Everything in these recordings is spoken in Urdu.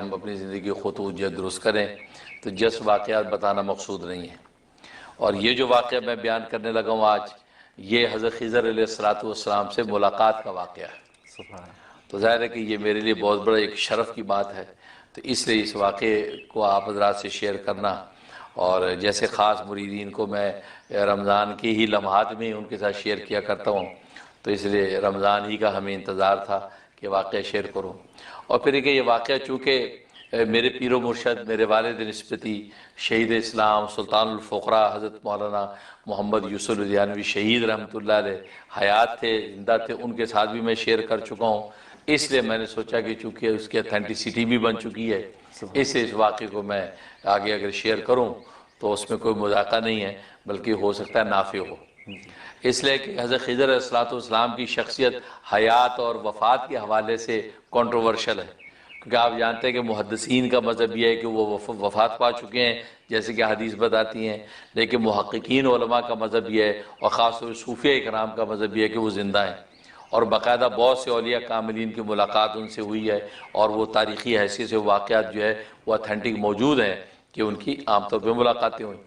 ہم اپنی زندگی خطوط جو درست کریں تو جس واقعات بتانا مقصود نہیں ہے. اور یہ جو واقعہ میں بیان کرنے لگا ہوں آج، یہ حضرت خضر علیہ السلام سے ملاقات کا واقعہ ہے. تو ظاہر ہے کہ یہ میرے لیے بہت بڑا ایک شرف کی بات ہے، تو اس لیے اس واقعے کو آپ حضرات سے شیئر کرنا، اور جیسے خاص مریدین کو میں رمضان کے ہی لمحات میں ان کے ساتھ شیئر کیا کرتا ہوں، تو اس لیے رمضان ہی کا ہمیں انتظار تھا کہ واقعہ شیئر کروں. اور پھر کہ یہ واقعہ چونکہ میرے پیر و مرشد، میرے والد نسبتی شہید اسلام سلطان الفقراء حضرت مولانا محمد یوسف لدھیانوی شہید رحمۃ اللہ علیہ حیات تھے، زندہ تھے، ان کے ساتھ بھی میں شیئر کر چکا ہوں. اس لیے میں نے سوچا کہ چونکہ اس کی اتھینٹسٹی بھی بن چکی ہے، اس لیے اس واقعے کو میں آگے اگر شیئر کروں تو اس میں کوئی مذاقہ نہیں ہے، بلکہ ہو سکتا ہے نافع ہو. اس لیے کہ حضرت خضر علیہ السلام کی شخصیت حیات اور وفات کے حوالے سے کنٹروورشل ہے، کیونکہ آپ جانتے ہیں کہ محدثین کا مذہب یہ ہے کہ وہ وفات پا چکے ہیں، جیسے کہ حدیث بتاتی ہیں، لیکن محققین علماء کا مذہب یہ ہے، اور خاص طور سے صوفیہ اکرام کا مذہب یہ ہے کہ وہ زندہ ہیں، اور باقاعدہ بہت سے اولیاء کاملین کی ملاقات ان سے ہوئی ہے، اور وہ تاریخی حیثیت سے واقعات جو ہے وہ اتھینٹک موجود ہیں کہ ان کی عام طور پہ ملاقاتیں ہوئیں.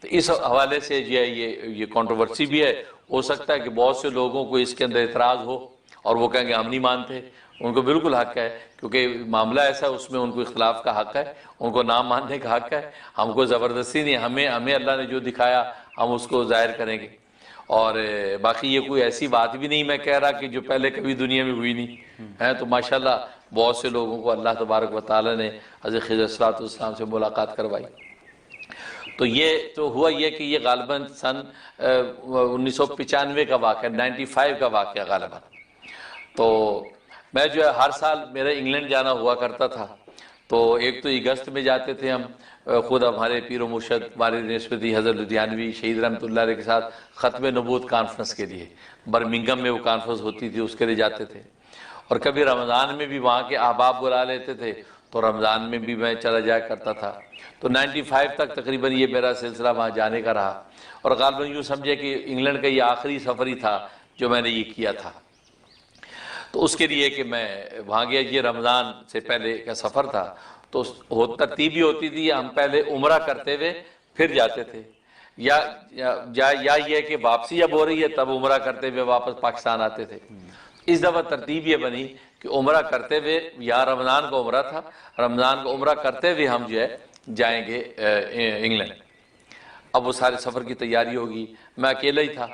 تو اس حوالے سے جو ہے یہ کنٹروورسی بھی ہے. ہو سکتا ہے کہ بہت سے لوگوں کو اس کے اندر اعتراض ہو اور وہ کہیں گے ہم نہیں مانتے. ان کو بالکل حق ہے، کیونکہ معاملہ ایسا ہے اس میں ان کو اختلاف کا حق ہے، ان کو نام ماننے کا حق ہے. ہم کو زبردستی نہیں، ہمیں اللہ نے جو دکھایا ہم اس کو ظاہر کریں گے. اور باقی یہ کوئی ایسی بات بھی نہیں میں کہہ رہا کہ جو پہلے کبھی دنیا میں ہوئی نہیں ہے. تو ماشاءاللہ بہت سے لوگوں کو اللہ تبارک و تعالی نے حضرت خضر علیہ السلام سے ملاقات کروائی. تو یہ تو ہوا یہ کہ یہ غالباً سن 1995 کا واقعہ، 95 کا واقعہ غالباً. تو میں جو ہے ہر سال میرا انگلینڈ جانا ہوا کرتا تھا. تو ایک تو اگست میں جاتے تھے ہم، خود ہمارے پیر و مرشد والد نسبتی حضرت لدھیانوی شہید رحمۃ اللہ علیہ کے ساتھ ختم نبوت کانفرنس کے لیے، برمنگم میں وہ کانفرنس ہوتی تھی، اس کے لیے جاتے تھے. اور کبھی رمضان میں بھی وہاں کے احباب بلا لیتے تھے تو رمضان میں بھی میں چلا جایا کرتا تھا. تو 95 تک تقریباً یہ میرا سلسلہ وہاں جانے کا رہا، اور غالباً یوں سمجھے کہ انگلینڈ کا یہ آخری سفر ہی تھا جو میں نے یہ کیا تھا. تو اس کے لیے کہ میں وہاں گیا، یہ رمضان سے پہلے کا سفر تھا. تو ترتیب یہ ہوتی تھی ہم پہلے عمرہ کرتے ہوئے پھر جاتے تھے، یا یہ کہ واپسی جب ہو رہی ہے تب عمرہ کرتے ہوئے واپس پاکستان آتے تھے. اس دفعہ ترتیب یہ بنی کہ عمرہ کرتے ہوئے، یا رمضان کا عمرہ تھا، رمضان کا عمرہ کرتے ہوئے ہم جو ہے جائیں گے انگلینڈ. اب وہ سارے سفر کی تیاری ہوگی، میں اکیلا ہی تھا.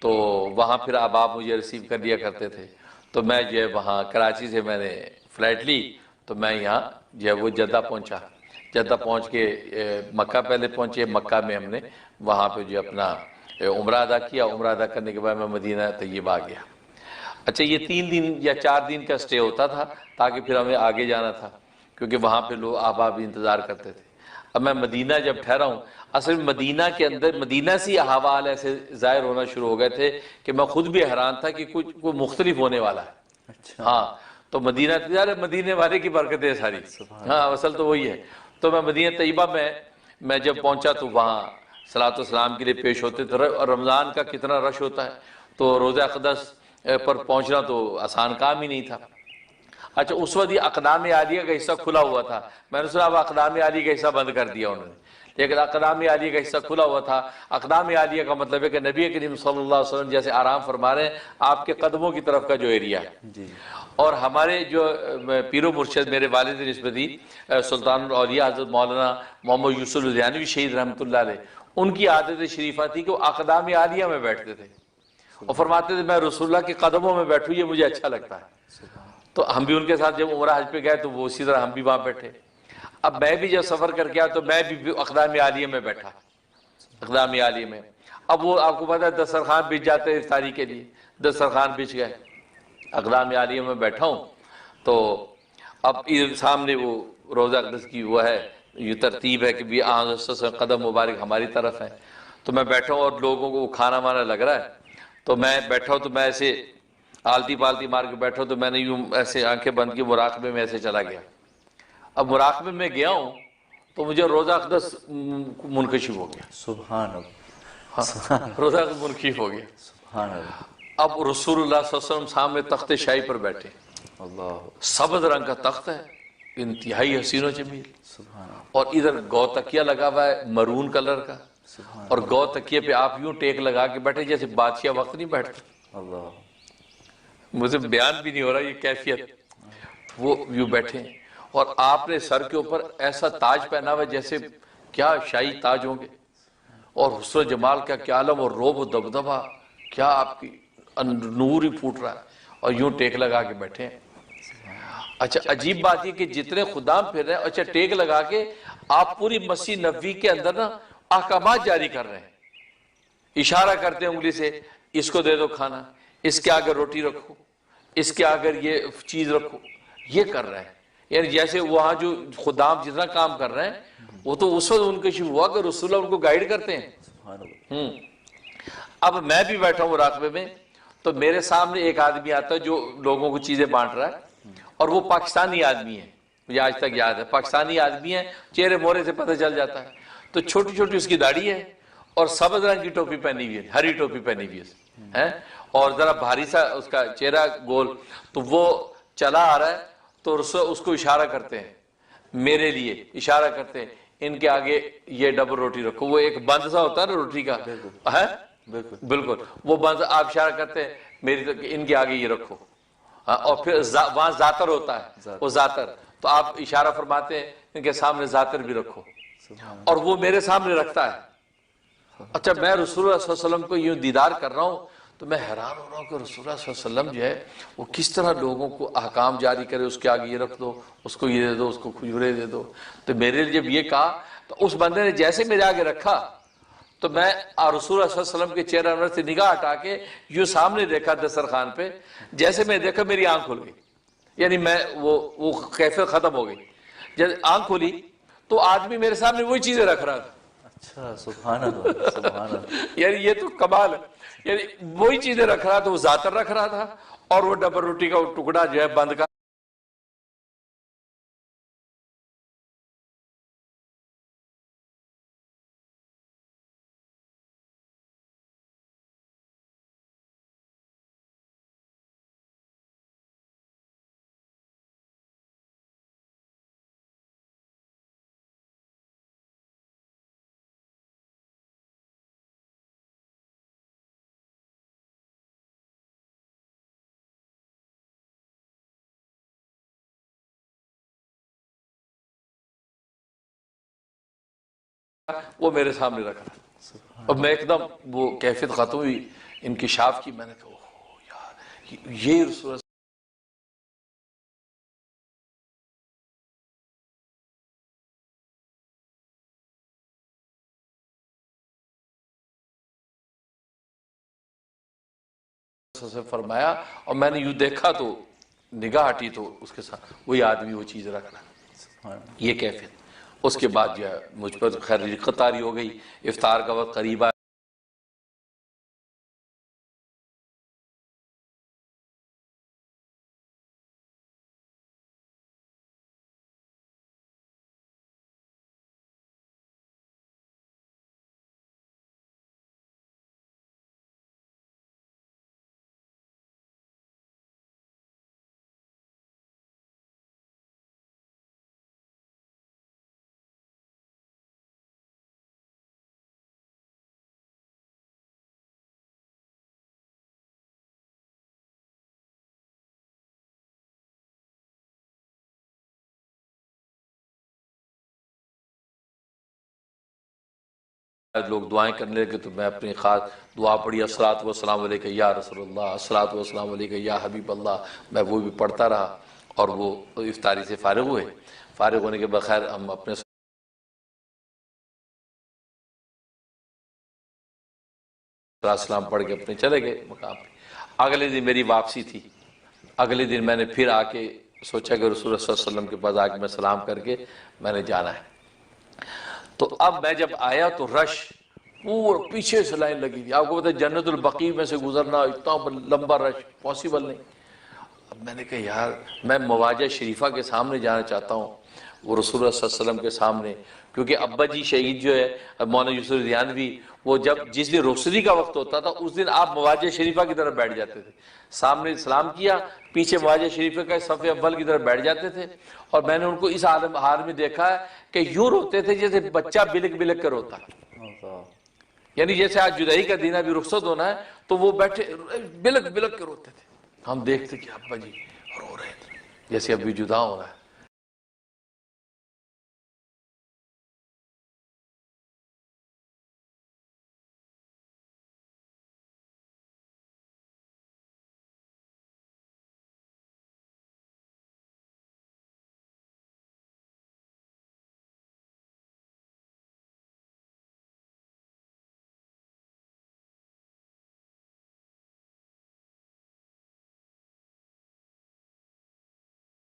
تو وہاں پھر احباب مجھے ریسیو کر لیا کرتے تھے. تو میں جو ہے وہاں کراچی سے میں نے فلائٹ لی، تو میں یہاں جو ہے وہ جدہ پہنچا. جدہ پہنچ کے مکہ پہلے پہنچے، مکہ میں ہم نے وہاں پہ جو اپنا عمرہ ادا کیا. عمرہ ادا کرنے کے بعد میں مدینہ طیبہ آ گیا. اچھا، یہ 3 دن یا 4 دن کا سٹے ہوتا تھا، تاکہ پھر ہمیں آگے جانا تھا، کیونکہ وہاں پہ لوگ احباب بھی انتظار کرتے تھے. اب میں مدینہ جب ٹھہرا ہوں، اصل مدینہ کے اندر مدینہ سے احوال ایسے ظاہر ہونا شروع ہو گئے تھے کہ میں خود بھی حیران تھا کہ کچھ کوئی مختلف ہونے والا ہے. ہاں، تو مدینہ مدینے والے کی برکتیں ساری، ہاں اصل تو وہی ہے. تو میں مدینہ طیبہ میں جب پہنچا تو وہاں صلاۃ والسلام کے لیے پیش ہوتے تھے، اور رمضان کا کتنا رش ہوتا ہے، تو روضہ اقدس پر پہنچنا تو آسان کام ہی نہیں تھا. اچھا، اس وقت یہ اقدام عالیہ کا حصہ کھلا ہوا تھا. میں نے سنا اب اقدام عالیہ کا حصہ بند کر دیا انہوں نے، لیکن اقدام عالیہ کا حصہ کھلا ہوا تھا. اقدام عالیہ کا مطلب ہے کہ نبی کریم صلی اللہ علیہ وسلم جیسے آرام فرما رہے ہیں، آپ کے قدموں کی طرف کا جو ایریا ہے. اور ہمارے جو پیر و مرشد میرے والد نسبتی سلطان الاولیاء حضرت مولانا محمد یوسف لدھیانوی شہید رحمۃ اللہ علیہ، ان کی عادت شریفہ تھی کہ وہ اقدام عالیہ میں بیٹھتے تھے، اور فرماتے تھے میں رسول اللہ کے قدموں میں بیٹھوں، یہ مجھے اچھا لگتا ہے. تو ہم بھی ان کے ساتھ جب عمرہ حج پہ گئے تو وہ اسی طرح ہم بھی وہاں بیٹھے. اب میں بھی جب سفر کر کے آیا تو میں بھی اقدام عالیہ میں بیٹھا، اقدام عالیہ میں. اب وہ آپ کو پتا ہے دسترخوان بچھ جاتے ہیں افطاری کے لیے، دسترخوان بچھ گئے، اقدام عالیہ میں بیٹھا ہوں. تو اب سامنے وہ روضہ اقدس کی وہ ہے، یہ ترتیب ہے کہ بھی قدم مبارک ہماری طرف ہے. تو میں بیٹھا ہوں اور لوگوں کو کھانا وانا لگ رہا ہے. تو میں بیٹھا ہوں، تو میں ایسے آلتی پالتی مار کے بیٹھا ہوں، تو میں نے یوں ایسے آنکھیں بند کی مراقبے میں ایسے چلا گیا. اب مراقبے میں گیا ہوں تو مجھے روضہ اقدس منکشف ہو گیا. سبحان اللہ، روضہ اقدس منکشف ہو گیا. سبحان اللہ. اب رسول اللہ صلی اللہ علیہ وسلم سامنے تخت شاہی پر بیٹھے، اللہ سبز رنگ کا تخت ہے، انتہائی حسین و جمیل، سبحان اللہ، اور ادھر گو تکیہ لگا ہوا ہے مرون کلر کا، سبحان اور گو تکیے پہ آپ یوں ٹیک لگا کے بیٹھے جیسے بادشاہ وقت نہیں بیٹھتا، اللہ، مجھے بیان بھی نہیں ہو رہا یہ کیفیت، وہ یوں بیٹھے ہیں، اور آپ نے سر کے اوپر ایسا تاج پہنا ہوا جیسے کیا شاہی تاج ہوں گے، اور حسن و جمال کا کیا عالم، اور روب و دبدبہ کیا، آپ کی نور ہی پھوٹ رہا ہے، اور یوں ٹیک لگا کے بیٹھے ہیں۔ اچھا عجیب بات یہ کہ جتنے خدام پھر رہے ہیں، اچھا ٹیک لگا کے آپ پوری مسجد نبوی کے اندر نا احکامات جاری کر رہے ہیں، اشارہ کرتے ہیں انگلی سے، اس کو دے دو کھانا، اس کے آگے روٹی رکھو، اس کے آگے یہ چیز رکھو، یہ کر رہے ہیں، یعنی جیسے وہاں جو خدام جتنا کام کر رہے ہیں وہ تو اس وقت ان کے شروع ہوا کہ رسول اللہ ان کو گائیڈ کرتے ہیں۔ سبحان اللہ، اب میں بھی بیٹھا ہوں مراقبے میں، تو میرے سامنے ایک آدمی آتا ہے جو لوگوں کو چیزیں بانٹ رہا ہے، اور وہ پاکستانی آدمی ہے، مجھے آج تک یاد ہے، پاکستانی آدمی ہے، چہرے مورے سے پتہ چل جاتا ہے، تو چھوٹی چھوٹی اس کی داڑھی ہے، اور سبز رنگ کی ٹوپی پہنی ہوئی ہے، ہری ٹوپی پہنی ہوئی ہے، اور ذرا بھاری سا اس کا چہرہ گول، تو وہ چلا آ رہا ہے، تو اس کو اشارہ کرتے ہیں، میرے لیے اشارہ کرتے ہیں، ان کے آگے یہ ڈبل روٹی رکھو، وہ ایک بند سا ہوتا ہے نا روٹی کا، ہے بالکل، بالکل، وہ بند آپ اشارہ کرتے ہیں میری، ان کے آگے یہ رکھو، اور پھر وہاں زاتر ہوتا ہے، وہ زاتر، تو آپ اشارہ فرماتے ہیں ان کے سامنے زاتر بھی رکھو، سبحان اور وہ میرے سامنے رکھتا ہے۔ اچھا میں رسول اللہ صلی اللہ علیہ وسلم کو یوں دیدار کر رہا ہوں، تو میں حیران ہو رہا ہوں کہ رسول اللہ صلی اللہ علیہ وسلم جو ہے وہ کس طرح لوگوں کو احکام جاری کرے، اس کے آگے یہ رکھ دو، اس کو یہ دے دو، اس کو کھجورے دے دو، تو میرے لیے جب یہ کہا تو اس بندے نے جیسے میرے آگے رکھا، تو میں رسول اللہ صلی اللہ علیہ وسلم کے چہرہ انور سے نگاہ ہٹا کے یوں سامنے دیکھا دسترخوان پہ، جیسے میں دیکھا میری آنکھ کھل گئی، یعنی میں وہ کیفیت ختم ہو گئی، جب آنکھ کھلی تو آدمی میرے سامنے وہی چیزیں رکھ رہا تھا، اچھا، سبحان اللہ، سبحان اللہ، یعنی یہ تو کمال ہے، یعنی وہی چیزیں رکھ رہا تھا، وہ زاتر رکھ رہا تھا، اور وہ ڈبل روٹی کا وہ ٹکڑا جو ہے بند کا وہ میرے سامنے رکھ رہا، اور میں ایک دم وہ کیفیت ختم ہوئی انکشاف کی، میں نے کہا اوہ یار یہ رسول اللہ سے فرمایا، اور میں نے یوں دیکھا تو نگاہ ہٹی تو اس کے ساتھ وہی آدمی وہ چیز رکھ رہا، سبحان اللہ، یہ کیفیت۔ اس کے بعد جو ہے مجھ پر خیر رقت طاری ہو گئی، افطار کا وقت قریب آیا، لوگ دعائیں کرنے لگے تو میں اپنی خاص دعا پڑھی، الصلاۃ والسلام علیک یا رسول اللہ، الصلاۃ والسلام علیک یا حبیب اللہ، میں وہ بھی پڑھتا رہا، اور وہ افطاری سے فارغ ہوئے، فارغ ہونے کے بخیر ہم اپنے السلام پڑھ کے اپنے چلے گئے مقام پہ۔ اگلے دن میری واپسی تھی، اگلے دن میں نے پھر آ کے سوچا کہ رسول اللہ صلی اللہ علیہ وسلم کے پاس آ کے میں سلام کر کے میں نے جانا ہے، تو اب میں جب آیا تو رش پورا پیچھے سے لائن لگی تھی، آپ کو پتہ ہے جنت البقیع میں سے گزرنا اتنا لمبا رش پاسبل نہیں۔ اب میں نے کہا یار میں مواجہ شریفہ کے سامنے جانا چاہتا ہوں، وہ رسول اللہ صلی اللہ علیہ وسلم کے سامنے، کیونکہ ابا جی شہید جو ہے مولانا یوسف ریحانوی، وہ جس دن روسری کا وقت ہوتا تھا اس دن آپ مواجہ شریفہ کی طرف بیٹھ جاتے تھے، سامنے سلام کیا، پیچھے مواجہ شریفہ کا صف اول کی طرف بیٹھ جاتے تھے، اور میں نے ان کو اس حال میں دیکھا ہے کہ یوں روتے تھے جیسے بچہ بلک بلک کر روتا ہے، اللہ یعنی جیسے آج جدائی کا دن ابھی رخصت ہونا ہے تو وہ بیٹھے بلک بلک کے روتے تھے، ہم دیکھتے کہ ابا جی رو رہے تھے جیسے ابھی جدا ہو رہا ہے۔